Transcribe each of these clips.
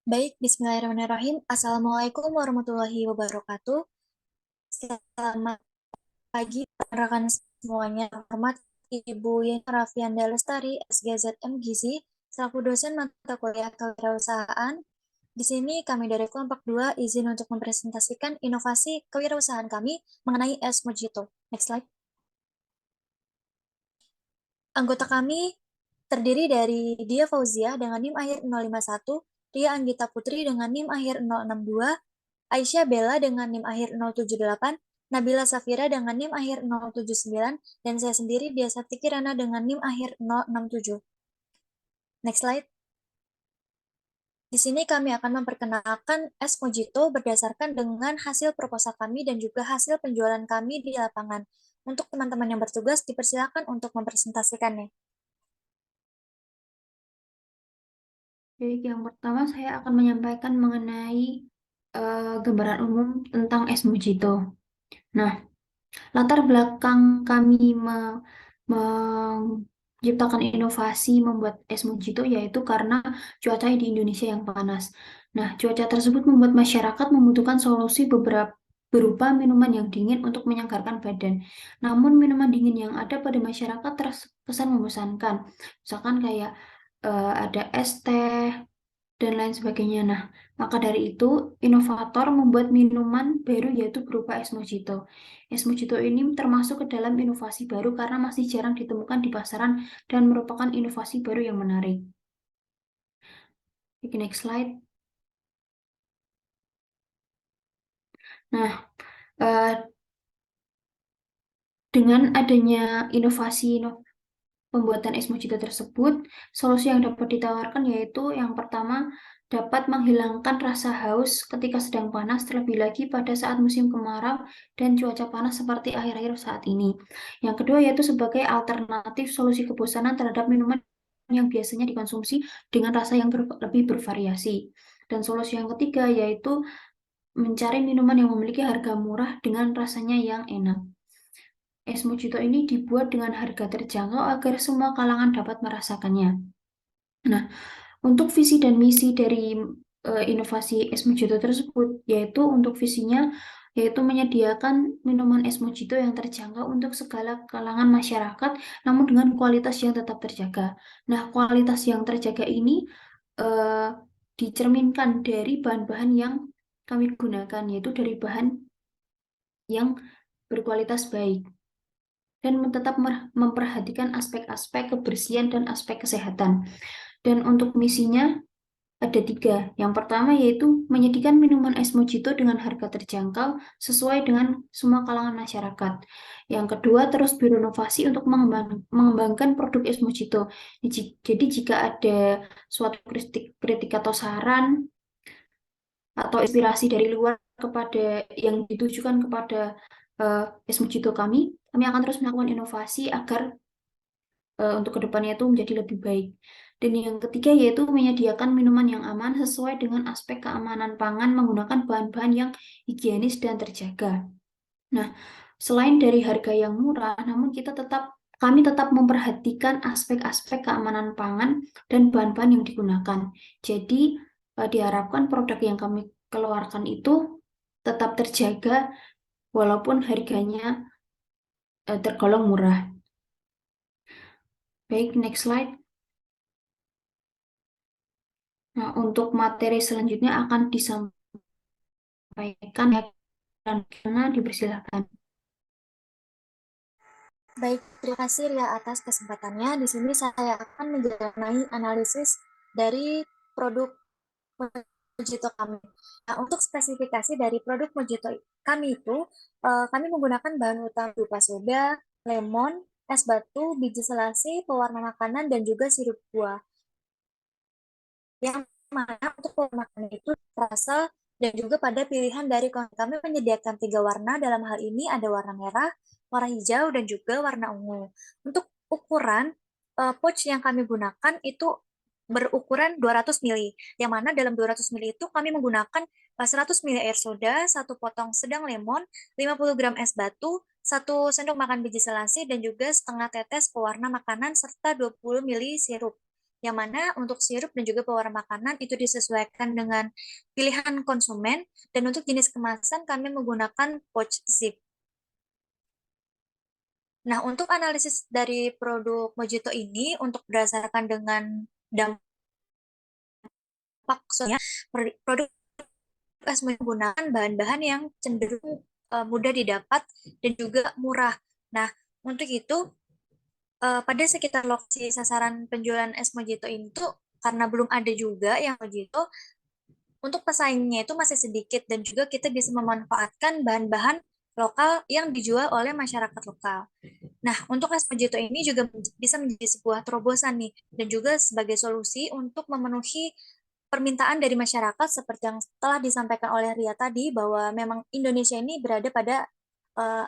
Baik, bismillahirrahmanirrahim. Assalamualaikum warahmatullahi wabarakatuh. Selamat pagi, rekan semuanya. Hormat Ibu Yeni Rafianda Lestari, SGZM Gizi, selaku dosen mata kuliah kewirausahaan. Di sini kami dari kelompok 2 izin untuk mempresentasikan inovasi kewirausahaan kami mengenai es mojito. Next slide. Anggota kami terdiri dari Dia Fauzia dengan NIM akhir 051, Ria Anggita Putri dengan NIM akhir 062, Aisyah Bella dengan NIM akhir 078, Nabila Safira dengan NIM akhir 079, dan saya sendiri Dia Sakti Kirana dengan NIM akhir 067. Next slide. Di sini kami akan memperkenalkan es mojito berdasarkan dengan hasil proposal kami dan juga hasil penjualan kami di lapangan. Untuk teman-teman yang bertugas, dipersilakan untuk mempresentasikannya. Baik, yang pertama saya akan menyampaikan mengenai gambaran umum tentang es mojito. Nah, latar belakang kami menciptakan inovasi membuat es mojito yaitu karena cuaca di Indonesia yang panas. Nah, cuaca tersebut membuat masyarakat membutuhkan solusi berupa minuman yang dingin untuk menyegarkan badan. Namun minuman dingin yang ada pada masyarakat terkesan membosankan. Misalkan kayak ada es teh dan lain sebagainya. Nah, maka dari itu, inovator membuat minuman baru yaitu berupa es mojito. Es mojito ini termasuk ke dalam inovasi baru karena masih jarang ditemukan di pasaran dan merupakan inovasi baru yang menarik. Oke, next slide. Nah, eh, dengan adanya pembuatan es mojito tersebut, solusi yang dapat ditawarkan yaitu yang pertama dapat menghilangkan rasa haus ketika sedang panas, terlebih lagi pada saat musim kemarau dan cuaca panas seperti akhir-akhir saat ini. Yang kedua yaitu sebagai alternatif solusi kebosanan terhadap minuman yang biasanya dikonsumsi dengan rasa yang lebih bervariasi. Dan solusi yang ketiga yaitu mencari minuman yang memiliki harga murah dengan rasanya yang enak. Es mojito ini dibuat dengan harga terjangkau agar semua kalangan dapat merasakannya. Nah, untuk visi dan misi dari inovasi es mojito tersebut, yaitu untuk visinya, yaitu menyediakan minuman es mojito yang terjangkau untuk segala kalangan masyarakat, namun dengan kualitas yang tetap terjaga. Nah, kualitas yang terjaga ini eh, dicerminkan dari bahan-bahan yang kami gunakan, yaitu dari bahan yang berkualitas baik dan tetap memperhatikan aspek-aspek kebersihan dan aspek kesehatan. Dan untuk misinya ada tiga. Yang pertama yaitu menyediakan minuman es mojito dengan harga terjangkau sesuai dengan semua kalangan masyarakat. Yang kedua, terus berinovasi untuk mengembangkan produk es mojito. Jadi jika ada suatu kritik atau saran atau inspirasi dari luar yang ditujukan kepada es mojito kami akan terus melakukan inovasi agar untuk kedepannya itu menjadi lebih baik. Dan yang ketiga yaitu menyediakan minuman yang aman sesuai dengan aspek keamanan pangan menggunakan bahan-bahan yang higienis dan terjaga. Nah, selain dari harga yang murah, namun kami tetap memperhatikan aspek-aspek keamanan pangan dan bahan-bahan yang digunakan. Jadi, diharapkan produk yang kami keluarkan itu tetap terjaga walaupun harganya tergolong murah. Baik, next slide. Nah, untuk materi selanjutnya akan disampaikan ya, dan karena dipersilakan. Baik, terima kasih Ria atas kesempatannya. Di sini saya akan menjalani analisis dari produk mojito kami. Nah, untuk spesifikasi dari produk mojito kami itu, kami menggunakan bahan utama berupa soda, lemon, es batu, biji selasi, pewarna makanan, dan juga sirup buah. Yang mana untuk pewarna makanan itu terasa dan juga pada pilihan dari kami menyediakan tiga warna. Dalam hal ini ada warna merah, warna hijau, dan juga warna ungu. Untuk ukuran pouch yang kami gunakan itu berukuran 200 ml, yang mana dalam 200 ml itu kami menggunakan 100 ml air soda, satu potong sedang lemon, 50 gram es batu, satu sendok makan biji selasi, dan juga setengah tetes pewarna makanan, serta 20 ml sirup. yang mana untuk sirup dan juga pewarna makanan itu disesuaikan dengan pilihan konsumen, dan untuk jenis kemasan kami menggunakan pouch zip. Nah, untuk analisis dari produk Mojito ini, untuk berdasarkan dengan dampak, soalnya produk es menggunakan bahan-bahan yang cenderung mudah didapat dan juga murah. Nah, untuk itu pada sekitar lokasi sasaran penjualan es mojito ini tuh karena belum ada juga yang mojito, untuk pesaingnya itu masih sedikit dan juga kita bisa memanfaatkan bahan-bahan lokal yang dijual oleh masyarakat lokal. Nah, untuk es mojito ini juga bisa menjadi sebuah terobosan nih dan juga sebagai solusi untuk memenuhi permintaan dari masyarakat seperti yang telah disampaikan oleh Ria tadi, bahwa memang Indonesia ini berada pada uh,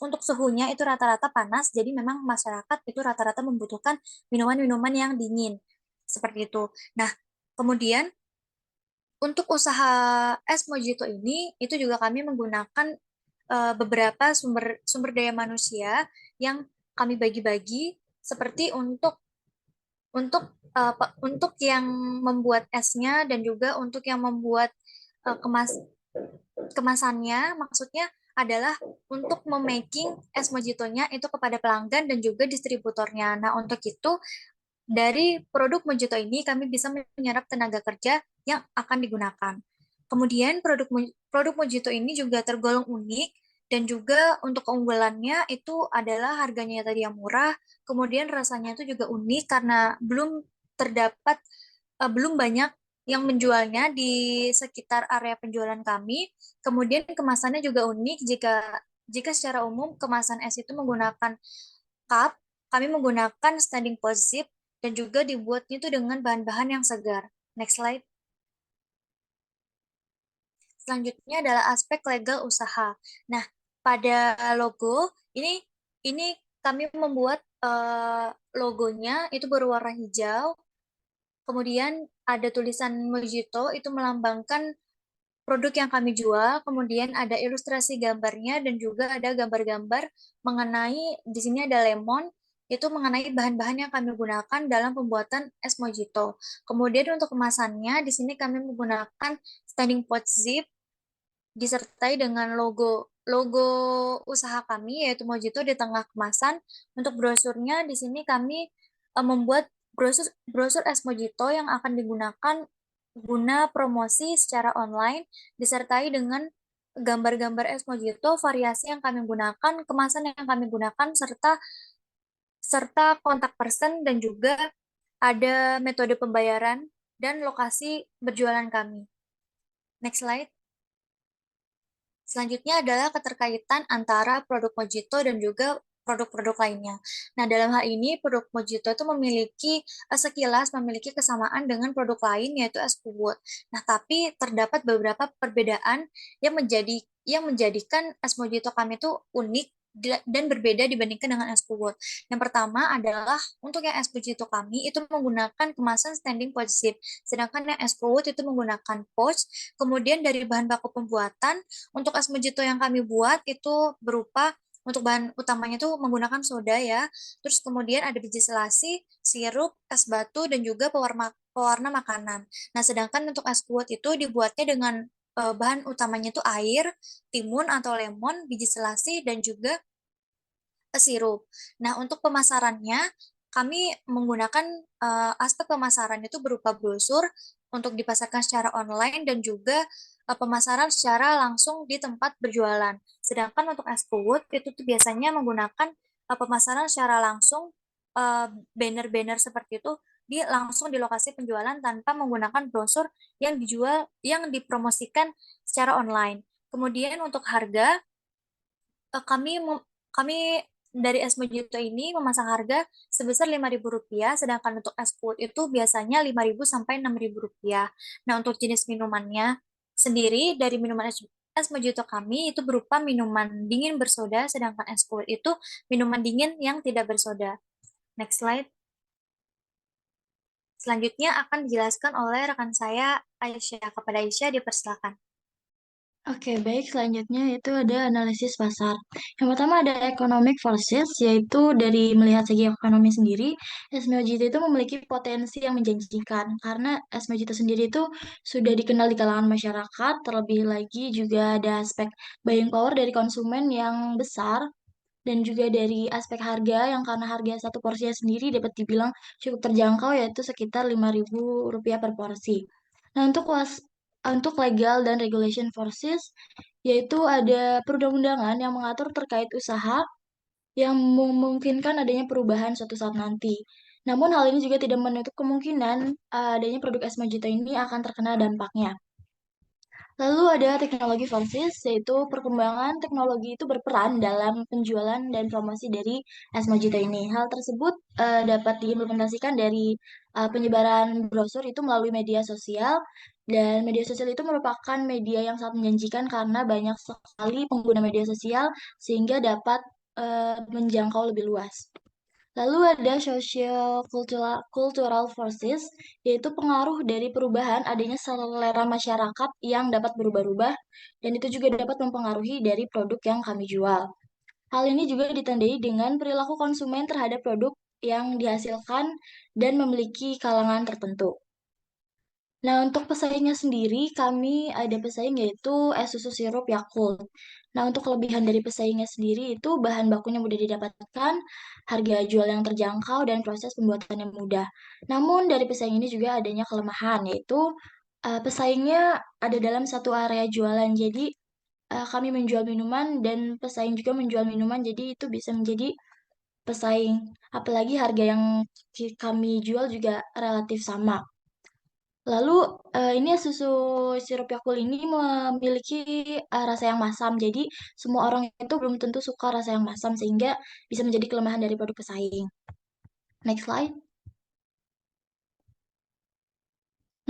untuk suhunya itu rata-rata panas, jadi memang masyarakat itu rata-rata membutuhkan minuman-minuman yang dingin seperti itu. Nah, kemudian untuk usaha es mojito ini itu juga kami menggunakan beberapa sumber sumber daya manusia yang kami bagi-bagi, seperti untuk yang membuat esnya dan juga untuk yang membuat kemasannya, maksudnya adalah untuk memaking es mojitonya itu kepada pelanggan dan juga distributornya. Nah, untuk itu dari produk mojito ini kami bisa menyerap tenaga kerja yang akan digunakan. Kemudian produk mojito ini juga tergolong unik, dan juga untuk keunggulannya itu adalah harganya tadi yang murah, kemudian rasanya itu juga unik karena terdapat belum banyak yang menjualnya di sekitar area penjualan kami. Kemudian kemasannya juga unik, jika jika secara umum kemasan es itu menggunakan cup, kami menggunakan standing pot zip dan juga dibuatnya itu dengan bahan-bahan yang segar. Next slide. Selanjutnya adalah aspek legal usaha. Nah, pada logo ini kami membuat logonya itu berwarna hijau. Kemudian ada tulisan Mojito itu melambangkan produk yang kami jual. Kemudian ada ilustrasi gambarnya dan juga ada gambar-gambar mengenai, di sini ada lemon, itu mengenai bahan-bahan yang kami gunakan dalam pembuatan es mojito. Kemudian untuk kemasannya, di sini kami menggunakan standing pot zip disertai dengan logo logo usaha kami yaitu Mojito di tengah kemasan. Untuk brosurnya di sini kami membuat brosur es Mojito yang akan digunakan guna promosi secara online, disertai dengan gambar-gambar es Mojito, variasi yang kami gunakan, kemasan yang kami gunakan, serta serta kontak person dan juga ada metode pembayaran dan lokasi berjualan kami. Next slide. Selanjutnya adalah keterkaitan antara produk Mojito dan juga produk-produk lainnya. Nah, dalam hal ini produk Mojito itu sekilas memiliki kesamaan dengan produk lain yaitu es kuwut. Nah, tapi terdapat beberapa perbedaan yang menjadikan es Mojito kami itu unik dan berbeda dibandingkan dengan es kuwut. Yang pertama adalah untuk yang es mojito kami itu menggunakan kemasan standing pouch zip, sedangkan yang es kuwut itu menggunakan pouch. Kemudian dari bahan baku pembuatan, untuk es mojito yang kami buat itu berupa, untuk bahan utamanya itu menggunakan soda ya. Terus kemudian ada biji selasi, sirup, es batu, dan juga pewarna pewarna makanan. Nah, sedangkan untuk es kuwut itu dibuatnya dengan bahan utamanya itu air, timun atau lemon, biji selasi, dan juga sirup. Nah, untuk pemasarannya, kami menggunakan aspek pemasaran itu berupa brosur untuk dipasarkan secara online dan juga pemasaran secara langsung di tempat berjualan. Sedangkan untuk es kuwut itu tuh biasanya menggunakan pemasaran secara langsung, eh, banner-banner seperti itu langsung di lokasi penjualan tanpa menggunakan brosur yang dipromosikan secara online. Kemudian untuk harga, eh, kami kami dari es mojito ini memasang harga sebesar Rp5.000, sedangkan untuk es puut itu biasanya Rp5.000 sampai Rp6.000. Nah, untuk jenis minumannya sendiri, dari minuman es mojito kami itu berupa minuman dingin bersoda, sedangkan es puut itu minuman dingin yang tidak bersoda. Next slide. Selanjutnya akan dijelaskan oleh rekan saya Aisyah. Kepada Aisyah dipersilakan. Oke, baik. Selanjutnya itu ada analisis pasar. Yang pertama ada economic forces, yaitu dari melihat segi ekonomi sendiri, SMOJ itu memiliki potensi yang menjanjikan. Karena SMOJ itu sendiri itu sudah dikenal di kalangan masyarakat, terlebih lagi juga ada aspek buying power dari konsumen yang besar, dan juga dari aspek harga yang karena harga satu porsinya sendiri dapat dibilang cukup terjangkau yaitu sekitar Rp5.000 per porsi. Nah, untuk legal dan regulation forces yaitu ada perundang-undangan yang mengatur terkait usaha yang memungkinkan adanya perubahan suatu saat nanti. Namun hal ini juga tidak menutup kemungkinan adanya produk es Mojito ini akan terkena dampaknya. Lalu ada teknologi forces, yaitu perkembangan teknologi itu berperan dalam penjualan dan promosi dari es Mojito ini. Hal tersebut dapat diimplementasikan dari penyebaran brosur itu melalui media sosial, dan media sosial itu merupakan media yang sangat menjanjikan karena banyak sekali pengguna media sosial sehingga dapat menjangkau lebih luas. Lalu ada social cultural forces, yaitu pengaruh dari perubahan adanya selera masyarakat yang dapat berubah-ubah, dan itu juga dapat mempengaruhi dari produk yang kami jual. Hal ini juga ditandai dengan perilaku konsumen terhadap produk yang dihasilkan dan memiliki kalangan tertentu. Nah, untuk pesaingnya sendiri, kami ada pesaing yaitu es susu sirup Yakult. Nah, untuk kelebihan dari pesaingnya sendiri itu bahan bakunya mudah didapatkan, harga jual yang terjangkau, dan proses pembuatannya mudah. Namun, dari pesaing ini juga adanya kelemahan, yaitu pesaingnya ada dalam satu area jualan. Jadi, kami menjual minuman dan pesaing juga menjual minuman, jadi itu bisa menjadi pesaing. Apalagi harga yang kami jual juga relatif sama. Lalu ini susu sirup Yakult ini memiliki rasa yang masam. Jadi semua orang itu belum tentu suka rasa yang masam sehingga bisa menjadi kelemahan dari produk pesaing. Next slide.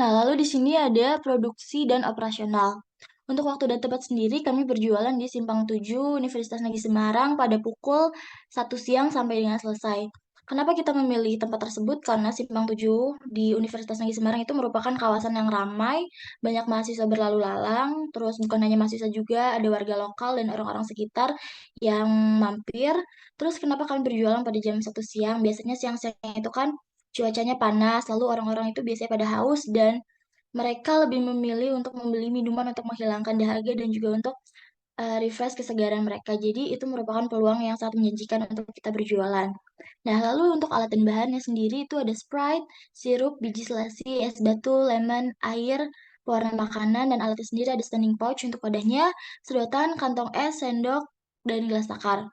Nah, lalu di sini ada produksi dan operasional. Untuk waktu dan tempat sendiri, kami berjualan di Simpang 7 Universitas Negeri Semarang pada pukul 1 siang sampai dengan selesai. Kenapa kita memilih tempat tersebut? Karena Simpang 7 di Universitas Negeri Semarang itu merupakan kawasan yang ramai, banyak mahasiswa berlalu lalang, terus bukan hanya mahasiswa juga, ada warga lokal dan orang-orang sekitar yang mampir. Terus kenapa kami berjualan pada jam 1 siang? Biasanya siang-siang itu kan cuacanya panas, lalu orang-orang itu biasanya pada haus dan mereka lebih memilih untuk membeli minuman untuk menghilangkan dahaga dan juga untuk refresh kesegaran mereka. Jadi itu merupakan peluang yang sangat menjanjikan untuk kita berjualan. Nah, lalu untuk alat dan bahannya sendiri itu ada Sprite, sirup, biji selasi, es batu, lemon, air, pewarna makanan, dan alatnya sendiri ada standing pouch untuk wadahnya, sedotan, kantong es, sendok, dan gelas takar.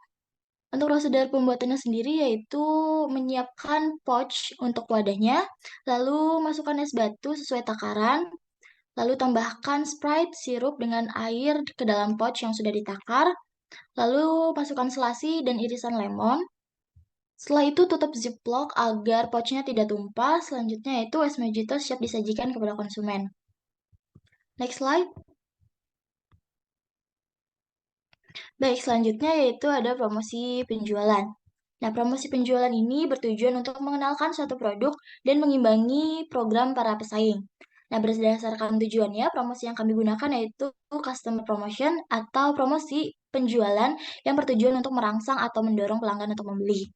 Untuk prosedur pembuatannya sendiri yaitu menyiapkan pouch untuk wadahnya, lalu masukkan es batu sesuai takaran, lalu tambahkan Sprite sirup dengan air ke dalam pouch yang sudah ditakar, lalu masukkan selasi dan irisan lemon. Setelah itu tutup ziplock agar pouchnya tidak tumpah. Selanjutnya yaitu es mojito siap disajikan kepada konsumen. Next slide. Baik, selanjutnya yaitu ada promosi penjualan. Nah, promosi penjualan ini bertujuan untuk mengenalkan suatu produk dan mengimbangi program para pesaing. Nah, berdasarkan tujuannya, promosi yang kami gunakan yaitu customer promotion atau promosi penjualan yang bertujuan untuk merangsang atau mendorong pelanggan untuk membeli.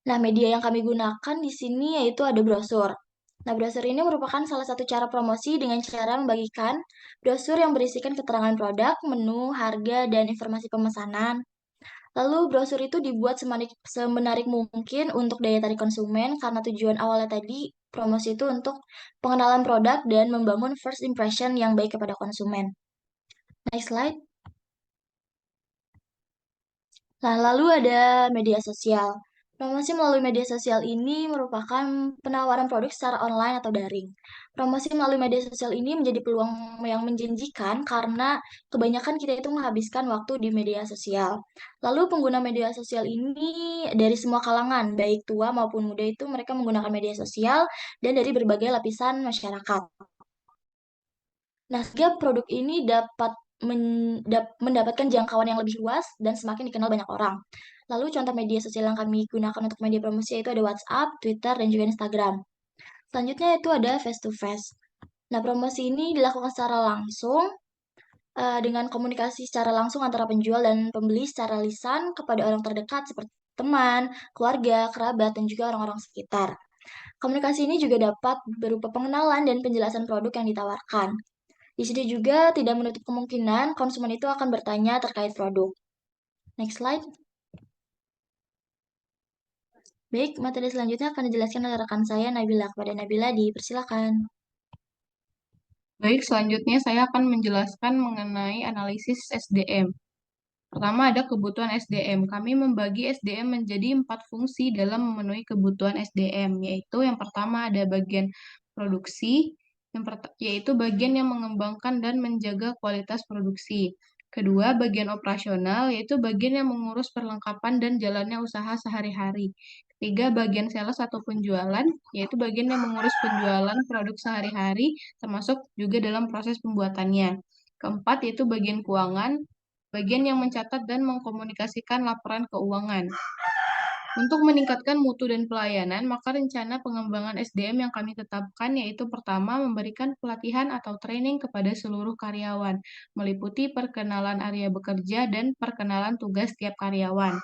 Nah, media yang kami gunakan di sini yaitu ada brosur. Nah, brosur ini merupakan salah satu cara promosi dengan cara membagikan brosur yang berisikan keterangan produk, menu, harga, dan informasi pemesanan. Lalu brosur itu dibuat semenarik mungkin untuk daya tarik konsumen karena tujuan awalnya tadi promosi itu untuk pengenalan produk dan membangun first impression yang baik kepada konsumen. Next slide. Nah, lalu ada media sosial. Promosi melalui media sosial ini merupakan penawaran produk secara online atau daring. Promosi melalui media sosial ini menjadi peluang yang menjanjikan karena kebanyakan kita itu menghabiskan waktu di media sosial. Lalu pengguna media sosial ini dari semua kalangan, baik tua maupun muda itu mereka menggunakan media sosial dan dari berbagai lapisan masyarakat. Nah, sehingga produk ini dapat mendapatkan jangkauan yang lebih luas dan semakin dikenal banyak orang. Lalu contoh media sosial yang kami gunakan untuk media promosi yaitu ada WhatsApp, Twitter, dan juga Instagram. Selanjutnya itu ada face to face. Nah, promosi ini dilakukan secara langsung dengan komunikasi secara langsung antara penjual dan pembeli secara lisan kepada orang terdekat seperti teman, keluarga, kerabat, dan juga orang-orang sekitar. Komunikasi ini juga dapat berupa pengenalan dan penjelasan produk yang ditawarkan. Di sini juga tidak menutup kemungkinan konsumen itu akan bertanya terkait produk. Next slide. Baik, materi selanjutnya akan dijelaskan oleh rekan saya Nabila. Kepada Nabila, dipersilakan. Baik, selanjutnya saya akan menjelaskan mengenai analisis SDM. Pertama ada kebutuhan SDM. Kami membagi SDM menjadi 4 fungsi dalam memenuhi kebutuhan SDM, yaitu yang pertama ada bagian produksi, yaitu bagian yang mengembangkan dan menjaga kualitas produksi. Kedua, bagian operasional, yaitu bagian yang mengurus perlengkapan dan jalannya usaha sehari-hari. Ketiga, bagian sales atau penjualan, yaitu bagian yang mengurus penjualan produk sehari-hari, termasuk juga dalam proses pembuatannya. Keempat, yaitu bagian keuangan, bagian yang mencatat dan mengkomunikasikan laporan keuangan. Untuk meningkatkan mutu dan pelayanan, maka rencana pengembangan SDM yang kami tetapkan yaitu pertama, memberikan pelatihan atau training kepada seluruh karyawan, meliputi perkenalan area bekerja dan perkenalan tugas tiap karyawan.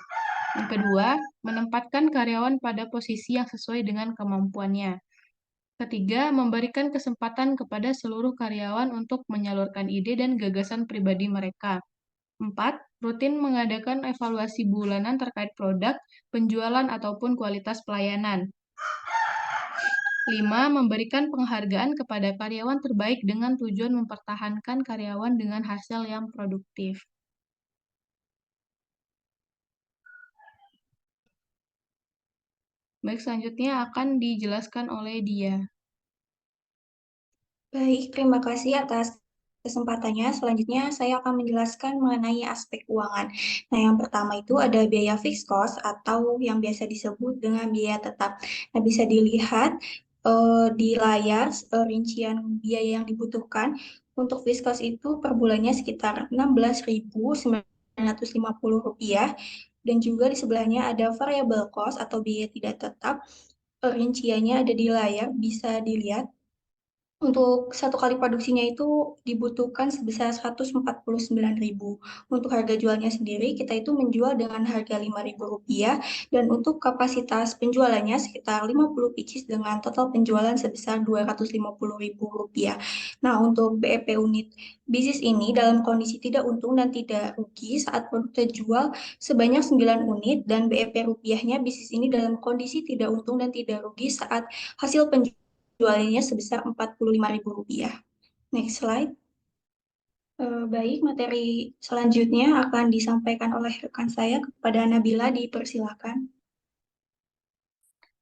Yang kedua, menempatkan karyawan pada posisi yang sesuai dengan kemampuannya. Ketiga, memberikan kesempatan kepada seluruh karyawan untuk menyalurkan ide dan gagasan pribadi mereka. 4. Rutin mengadakan evaluasi bulanan terkait produk, penjualan, ataupun kualitas pelayanan. 5. Memberikan penghargaan kepada karyawan terbaik dengan tujuan mempertahankan karyawan dengan hasil yang produktif. Baik, selanjutnya akan dijelaskan oleh dia. Baik, terima kasih atas kesempatannya. Selanjutnya saya akan menjelaskan mengenai aspek keuangan. Nah, yang pertama itu ada biaya fixed cost atau yang biasa disebut dengan biaya tetap. Nah, bisa dilihat di layar rincian biaya yang dibutuhkan. Untuk fixed cost itu per bulannya sekitar Rp16.950 dan juga di sebelahnya ada variable cost atau biaya tidak tetap. Rinciannya ada di layar, bisa dilihat. Untuk satu kali produksinya itu dibutuhkan sebesar 149.000. Untuk harga jualnya sendiri, kita itu menjual dengan harga Rp5.000 dan untuk kapasitas penjualannya sekitar 50 pieces dengan total penjualan sebesar Rp250.000. Nah, untuk BEP unit bisnis ini dalam kondisi tidak untung dan tidak rugi saat produk terjual sebanyak 9 unit dan BEP rupiahnya bisnis ini dalam kondisi tidak untung dan tidak rugi saat hasil penjualan jualnya sebesar Rp45.000. Next slide. Baik, materi selanjutnya akan disampaikan oleh rekan saya kepada Nabila, dipersilakan.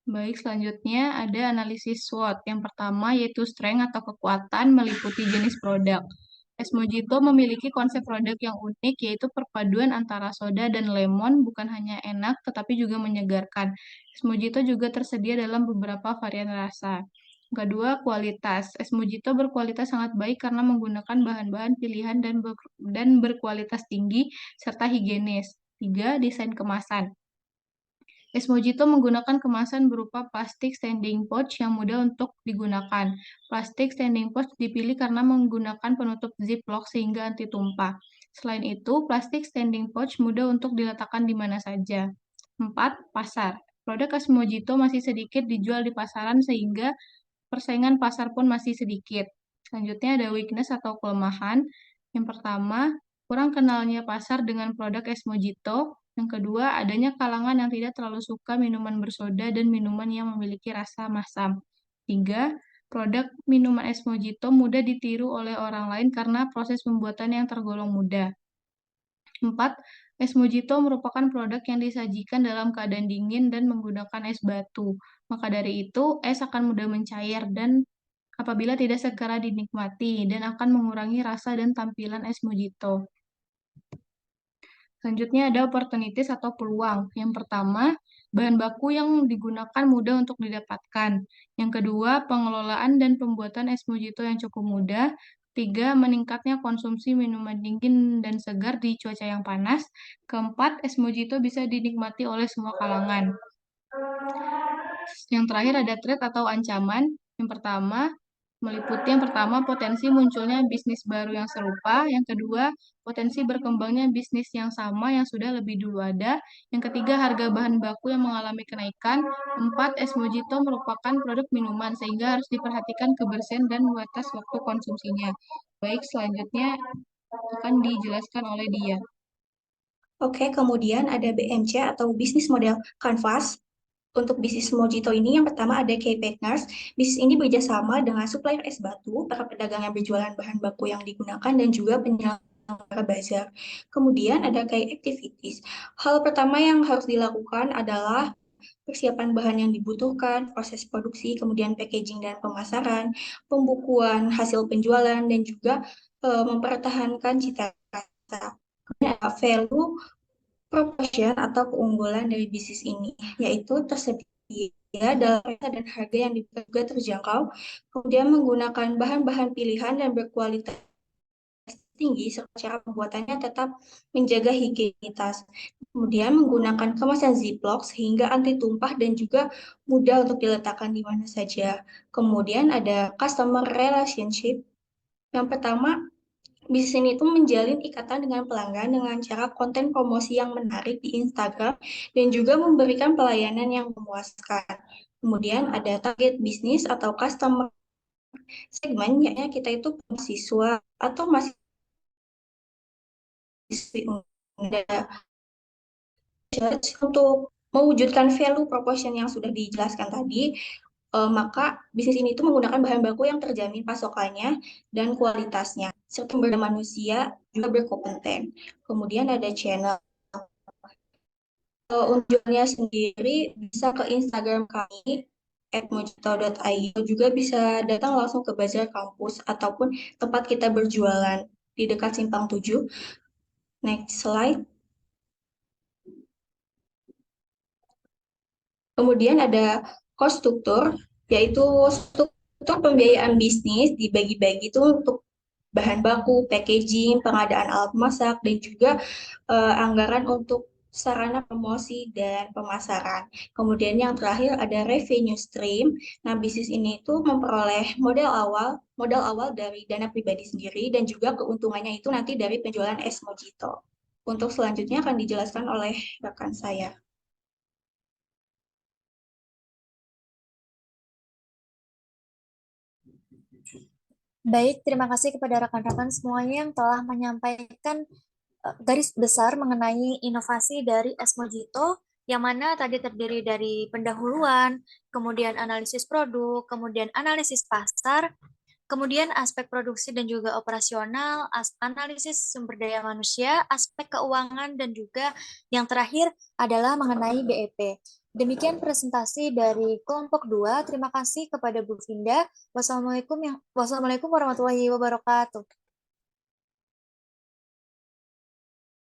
Baik, selanjutnya ada analisis SWOT. Yang pertama yaitu strength atau kekuatan meliputi jenis produk. Es Mojito memiliki konsep produk yang unik, yaitu perpaduan antara soda dan lemon, bukan hanya enak, tetapi juga menyegarkan. Es Mojito juga tersedia dalam beberapa varian rasa. Kedua, kualitas. Es Mojito berkualitas sangat baik karena menggunakan bahan-bahan pilihan dan berkualitas tinggi, serta higienis. Tiga, desain kemasan. Es Mojito menggunakan kemasan berupa plastik standing pouch yang mudah untuk digunakan. Plastik standing pouch dipilih karena menggunakan penutup ziplock sehingga anti tumpah. Selain itu, plastik standing pouch mudah untuk diletakkan di mana saja. 4. Pasar. Produk es Mojito masih sedikit dijual di pasaran sehingga persaingan pasar pun masih sedikit. Selanjutnya ada weakness atau kelemahan. Yang pertama, kurang kenalnya pasar dengan produk es Mojito. Yang kedua, adanya kalangan yang tidak terlalu suka minuman bersoda dan minuman yang memiliki rasa masam. Tiga, produk minuman es Mojito mudah ditiru oleh orang lain karena proses pembuatan yang tergolong mudah. 4. Es Mojito merupakan produk yang disajikan dalam keadaan dingin dan menggunakan es batu. Maka dari itu, es akan mudah mencair dan apabila tidak segera dinikmati dan akan mengurangi rasa dan tampilan es Mojito. Selanjutnya ada opportunities atau peluang. Yang pertama, bahan baku yang digunakan mudah untuk didapatkan. Yang kedua, pengelolaan dan pembuatan es mojito yang cukup mudah. Tiga, meningkatnya konsumsi minuman dingin dan segar di cuaca yang panas. Keempat, es mojito bisa dinikmati oleh semua kalangan. Yang terakhir ada threat atau ancaman. Yang pertama, Meliputi yang pertama, potensi munculnya bisnis baru yang serupa. Yang kedua, potensi berkembangnya bisnis yang sama yang sudah lebih dulu ada. Yang ketiga, harga bahan baku yang mengalami kenaikan. Empat, es mojito merupakan produk minuman sehingga harus diperhatikan kebersihan dan batas waktu konsumsinya. Baik, selanjutnya akan dijelaskan oleh dia. Oke, kemudian ada BMC atau Business Model Canvas. Untuk bisnis Mojito ini, yang pertama ada K-Partners. Bisnis ini bekerjasama dengan supplier es batu, para pedagang yang berjualan bahan baku yang digunakan, dan juga penyelenggara bazar. Kemudian ada K-Activities. Hal pertama yang harus dilakukan adalah persiapan bahan yang dibutuhkan, proses produksi, kemudian packaging dan pemasaran, pembukuan hasil penjualan, dan juga mempertahankan cita rasa. Kemudian ada value proportion atau keunggulan dari bisnis ini, yaitu tersedia dalam rasa dan harga yang juga terjangkau, kemudian menggunakan bahan-bahan pilihan dan berkualitas tinggi, serta cara pembuatannya tetap menjaga higienitas. Kemudian menggunakan kemasan Ziploc sehingga anti tumpah dan juga mudah untuk diletakkan di mana saja. Kemudian ada customer relationship. Yang pertama, bisnis ini itu menjalin ikatan dengan pelanggan dengan cara konten promosi yang menarik di Instagram dan juga memberikan pelayanan yang memuaskan. Kemudian ada target bisnis atau customer segmen, yakni kita itu mahasiswa atau mahasiswi muda. Untuk mewujudkan value proportion yang sudah dijelaskan tadi, maka bisnis ini itu menggunakan bahan baku yang terjamin pasokannya dan kualitasnya, serta sumber daya manusia juga berkompeten. Kemudian ada channel. Unjuknya sendiri bisa ke Instagram kami @mojito.id, juga bisa datang langsung ke bazar kampus ataupun tempat kita berjualan di dekat Simpang 7. Next slide. Kemudian ada cost struktur, yaitu struktur pembiayaan bisnis dibagi-bagi itu untuk bahan baku, packaging, pengadaan alat masak, dan juga anggaran untuk sarana promosi dan pemasaran. Kemudian yang terakhir ada revenue stream. Nah, bisnis ini itu memperoleh modal awal dari dana pribadi sendiri dan juga keuntungannya itu nanti dari penjualan es mojito. Untuk selanjutnya akan dijelaskan oleh rekan saya. Baik, terima kasih kepada rekan-rekan semuanya yang telah menyampaikan garis besar mengenai inovasi dari es mojito, yang mana tadi terdiri dari pendahuluan, kemudian analisis produk, kemudian analisis pasar, kemudian aspek produksi dan juga operasional, analisis sumber daya manusia, aspek keuangan, dan juga yang terakhir adalah mengenai BEP. Demikian presentasi dari kelompok 2. Terima kasih kepada Bu Finda. Wassalamualaikum warahmatullahi wabarakatuh.